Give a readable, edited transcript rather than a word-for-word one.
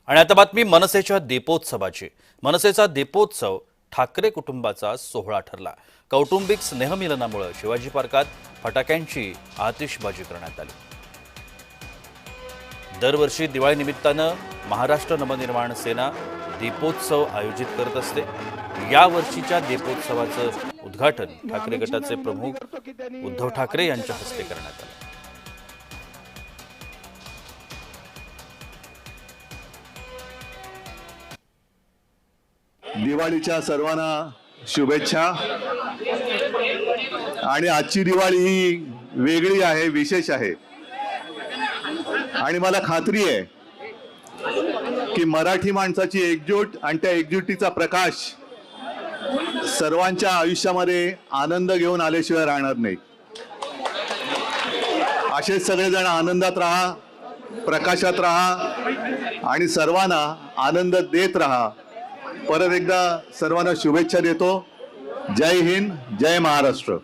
आणि आता बातमी मनसेच्या दीपोत्सवाची। मनसेचा दीपोत्सव ठाकरे कुटुंबाचा सोहळा ठरला। कौटुंबिक स्नेहमिलनामुळे शिवाजी पार्कात फटाक्यांची आतिषबाजी करण्यात आली। दरवर्षी दिवाळी निमित्ताने महाराष्ट्र नवनिर्माण सेना दीपोत्सव आयोजित करत असते। या वर्षीच्या दीपोत्सवाचे उद्घाटन ठाकरे गटाचे प्रमुख उद्धव ठाकरे यांच्या हस्ते करण्यात आले। दिवाळीच्या सर्वांना शुभेच्छा। आणि आजची दिवाळी ही वेगळी आहे, विशेष आहे। आणि मला खात्री आहे की मराठी माणसाची एकजूट आणि त्या एकजुटीचा प्रकाश सर्वांच्या आयुष्यामध्ये आनंद घेऊन आल्याशिवाय राहणार नाही। असेच सगळेजण आनंदात राहा, प्रकाशात राहा आणि सर्वांना आनंद देत राहा। परत एकदा सर्वांना शुभेच्छा देतो। जय हिंद, जय महाराष्ट्र।